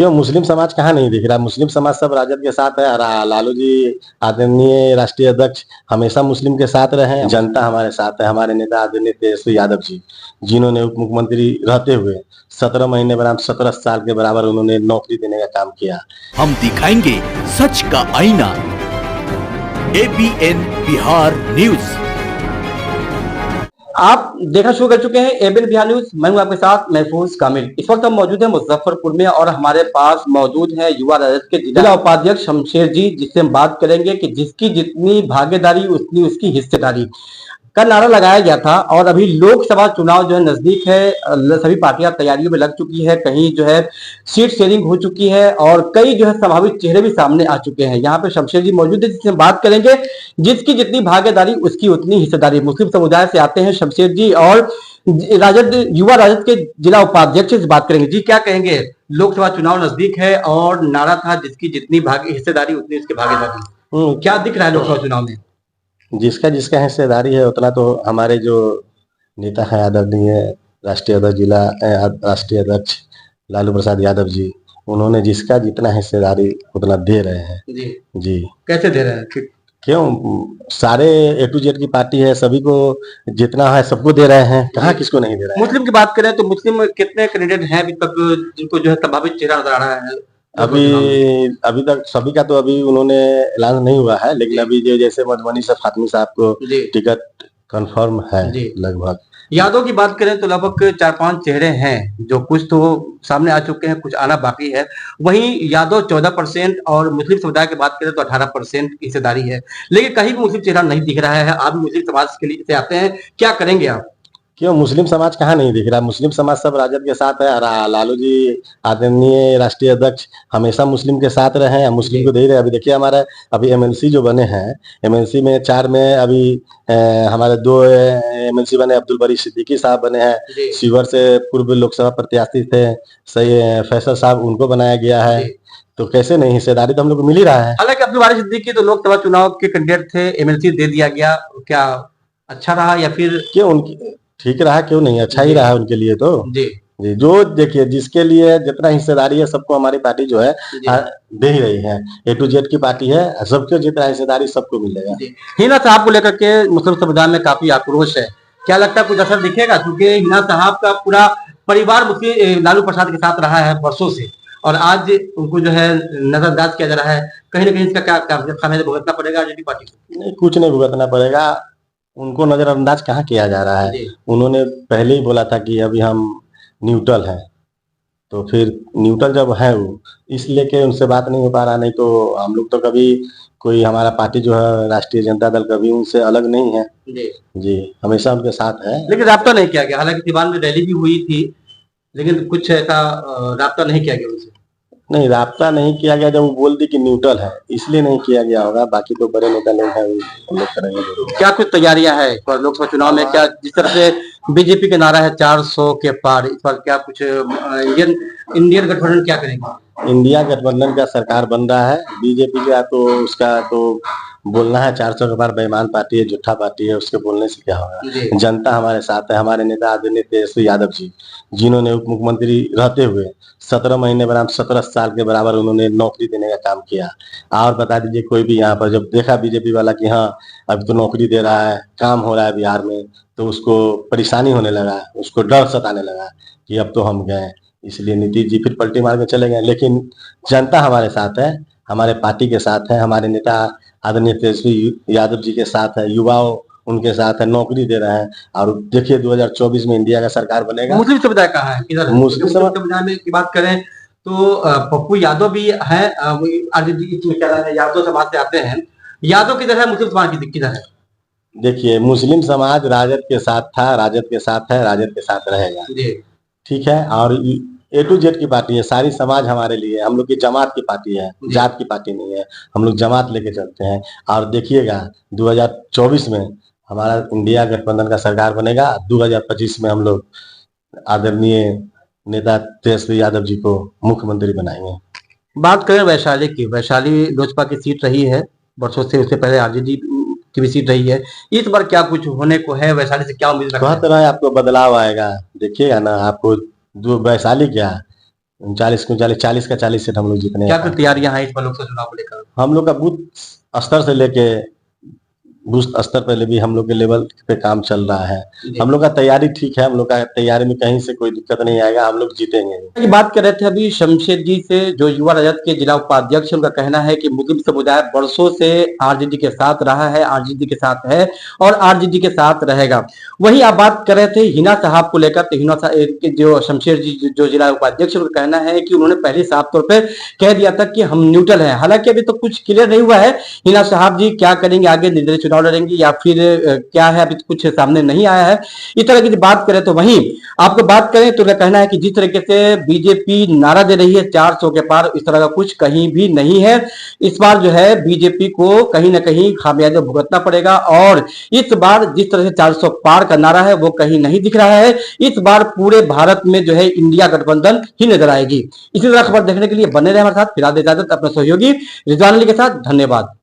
क्यों मुस्लिम समाज कहाँ नहीं दिख रहा? मुस्लिम समाज सब राजद के साथ है। लालू जी आदरणीय राष्ट्रीय अध्यक्ष हमेशा मुस्लिम के साथ रहे हैं। जनता हमारे साथ है। हमारे नेता आदरणीय तेजस्वी यादव जी, जिन्होंने उप मुख्यमंत्री रहते हुए 17 महीने बराबर 17 साल के बराबर उन्होंने नौकरी देने का काम किया। हम दिखाएंगे सच का आईना। ABN Bihar news. आप देखना शुरू कर चुके हैं एबीएन बिहार न्यूज। मैं हूं आपके साथ महफूज कामिल। इस वक्त हम मौजूद हैं मुजफ्फरपुर में और हमारे पास मौजूद है युवा राजद के जिला उपाध्यक्ष शमशेर जी, जिससे हम बात करेंगे कि जिसकी जितनी भागीदारी उतनी उसकी हिस्सेदारी का नारा लगाया गया था। और अभी लोकसभा चुनाव जो है नजदीक है, सभी पार्टियां तैयारियों में लग चुकी है, कहीं जो है सीट शेयरिंग हो चुकी है और कई जो है संभावित चेहरे भी सामने आ चुके हैं। यहाँ पे शमशेर जी मौजूद है, जिससे हम बात करेंगे जिसकी जितनी भागीदारी उसकी उतनी हिस्सेदारी। मुस्लिम समुदाय से आते हैं शमशेर जी और राजद युवा राजद के जिला उपाध्यक्ष से बात करेंगे। जी क्या कहेंगे? लोकसभा चुनाव नजदीक है और नारा था जिसकी जितनी हिस्सेदारी उतनी उसकी भागीदारी। क्या दिख रहा है लोकसभा चुनाव में? जिसका जिसका हिस्सेदारी है उतना तो हमारे जो नेता है आदरणीय राष्ट्रीय अध्यक्ष लालू प्रसाद यादव जी, उन्होंने जिसका जितना हिस्सेदारी उतना दे रहे हैं। जी कैसे दे रहे हैं? क्यों सारे A to Z की पार्टी है, सभी को जितना है सबको दे रहे हैं। कहाँ किसको नहीं दे रहे हैं? मुस्लिम की बात करें तो मुस्लिम कितने कैंडिडेट हैं अभी तक जिनको जो है संभावित चेहरा नजर आ रहा है? अभी तक सभी का तो अभी उन्होंने ऐलान नहीं हुआ है, लेकिन अभी जो जैसे मधुबनी से फातिमी साहब को टिकट कंफर्म है लगभग। यादव की बात करें तो लगभग 4-5 चेहरे हैं जो कुछ तो सामने आ चुके हैं, कुछ आना बाकी है। वहीं यादव 14% और मुस्लिम समुदाय की बात करें तो 18% हिस्सेदारी है, लेकिन कहीं भी मुस्लिम चेहरा नहीं दिख रहा है। आप मुस्लिम समाज के लिए से आते हैं, क्या करेंगे आप? क्यों मुस्लिम समाज कहाँ नहीं दिख रहा? मुस्लिम समाज सब राजद के साथ है। लालू जी आदरणीय राष्ट्रीय अध्यक्ष हमेशा मुस्लिम के साथ रहे हैं, मुस्लिम को दे रहे हैं। अभी देखिए हमारा अभी MLC जो बने हैं, MLC में 4 में अभी हमारे 2 MLC बने। अब्दुल बरी सिद्दीकी साहब बने हैं, शिवर से पूर्व लोकसभा प्रत्याशी थे सही फैसल साहब, उनको बनाया गया है। तो कैसे नहीं, हिस्सेदारी तो हम लोग को मिल ही रहा है। हालांकि अब्दुल बारी सिद्दीकी तो लोकसभा चुनाव के कैंडिडेट थे, MLC दे दिया गया, क्या अच्छा रहा या फिर क्यों उनकी ठीक रहा? क्यों नहीं, अच्छा ही रहा उनके लिए तो। जी जो देखिए जिसके लिए जितना हिस्सेदारी है सबको हमारी पार्टी जो है दे ही रही है। A to Z की पार्टी है, सबको जितना हिस्सेदारी सबको मिलेगा। हिना साहब को लेकर के मुस्लिम समुदाय में काफी आक्रोश है, क्या लगता है कुछ असर दिखेगा? क्योंकि हिना साहब का पूरा परिवार मुस्लिम लालू प्रसाद के साथ रहा है वर्षों से और आज उनको जो है नजरअंदाज किया जा रहा है। कहीं ना कहीं इसका क्या खामियाजा भुगतना पड़ेगा आरजेडी पार्टी को? नहीं, कुछ नहीं भुगतना पड़ेगा। उनको नजरअंदाज कहाँ किया जा रहा है? उन्होंने पहले ही बोला था कि अभी हम न्यूट्रल हैं, तो फिर न्यूट्रल जब है वो इसलिए कि उनसे बात नहीं हो पा रहा। नहीं तो हम लोग तो कभी कोई हमारा पार्टी जो है राष्ट्रीय जनता दल कभी उनसे अलग नहीं है। जी हमेशा उनके साथ है। लेकिन राब्ता नहीं किया गया, हालांकि दीवान में रैली भी हुई थी, लेकिन कुछ ऐसा राब्ता नहीं किया गया उनसे। नहीं, राब्ता नहीं किया गया, जब वो बोल दी कि न्यूट्रल है इसलिए नहीं किया गया होगा। बाकी तो बड़े नेता लोग हैं, हम लोग करेंगे। क्या कुछ तैयारियां है लोकसभा चुनाव में? क्या जिस तरह से बीजेपी का नारा है 400 के पार, इस पर क्या कुछ इंडियन गठबंधन क्या करेंगे? इंडिया गठबंधन का सरकार बन रहा है। बीजेपी का तो उसका तो बोलना है 400 के पार बेईमान पार्टी है, झूठा पार्टी है, उसके बोलने से क्या होगा। जनता हमारे साथ है। हमारे नेता आदरणीय तेजस्वी यादव जी, जिन्होंने उप मुख्यमंत्री रहते हुए 17 महीने बराबर 17 साल के बराबर उन्होंने नौकरी देने का काम किया। और बता दीजिए कोई भी यहाँ पर जब देखा बीजेपी वाला कि हाँ अभी तो नौकरी दे रहा है, काम हो रहा है बिहार में, तो उसको परेशानी होने लगा, उसको डर सताने लगा कि अब तो हम गए। इसलिए नीतीश जी फिर पलटी मार के चले गए। लेकिन जनता हमारे साथ है, हमारे पार्टी के साथ है, हमारे नेता आदरणीय तेजस्वी यादव जी के साथ है, युवाओं उनके साथ है, नौकरी दे रहे हैं। और देखिए 2024 में इंडिया का सरकार बनेगा। मुस्लिम समुदाय कहाँ है? किधर? मुस्लिम समुदाय में की बात करें तो पप्पू यादव भी है, यादव समाज से आते हैं। यादव किधर है, मुस्लिम समाज किधर है? देखिए मुस्लिम समाज राजद के साथ था, राजद के साथ है, राजद के साथ रहेगा। ठीक है। और A to Z की पार्टी है, सारी समाज हमारे लिए। हम लोग की जमात की पार्टी है, जात की पार्टी नहीं है। हम लोग जमात लेके चलते हैं। और देखिएगा 2024 में हमारा इंडिया गठबंधन का सरकार बनेगा। 2025 में हम लोग आदरणीय नेता तेजस्वी यादव जी को मुख्यमंत्री बनाएंगे। बात करें वैशाली की, वैशाली लोजपा की सीट रही है वर्षों से, उससे पहले आरजेडी की भी सीट रही है। इस बार क्या कुछ होने को है? वैशाली से क्या उम्मीद रखते हैं? आपको बदलाव आएगा, देखिएगा ना। आपको जो वैशाली क्या 40 को 40 का 40 सीट हम लोग जीतने क्या हैं। कुछ तैयारियां हैं इस बार लोकसभा चुनाव को लेकर? हम लोग का बूथ स्तर से लेके बूथ स्तर पर भी हम लोग के लेवल पे काम चल रहा है। हम लोग का तैयारी ठीक है, हम लोग का तैयारी में कहीं से कोई दिक्कत नहीं आएगा, हम लोग जीतेंगे। की बात कर रहे थे अभी शमशेर जी से, जो युवा राजद के जिला उपाध्यक्ष, उनका कहना है कि मुस्लिम समुदाय वर्षों से आरजेडी के साथ रहा है, आरजेडी के साथ है और आरजेडी के साथ रहेगा। वहीं आप बात कर रहे थे हिना साहब को लेकर, तो हिना साहब जो शमशेर जी जो जिला उपाध्यक्ष, उनका कहना है कि उन्होंने पहले साफ तौर पर कह दिया था कि हम न्यूट्रल है। हालांकि अभी तो कुछ क्लियर नहीं हुआ है हिना साहब जी क्या करेंगे, आगे निर्दलीय चुनाव लड़ेंगे या फिर क्या है, अभी कुछ सामने नहीं आया है। इस तरह की बात करें तो वहीं आपको बात करें तो उनका कहना है कि जिस तरीके से बीजेपी नारा दे रही है 400 के पार, इस तरह का कुछ कहीं भी नहीं है। इस बार जो है बीजेपी को कहीं ना कहीं खामियाजा भुगतना पड़ेगा और इस बार जिस तरह से 400 पार का नारा है वो कहीं नहीं दिख रहा है। इस बार पूरे भारत में जो है इंडिया गठबंधन ही नजर आएगी। इसी तरह खबर देखने के लिए बने रहे हमारे साथ। फिलहाल इजाजत, अपने सहयोगी रिजवान अली के साथ, धन्यवाद।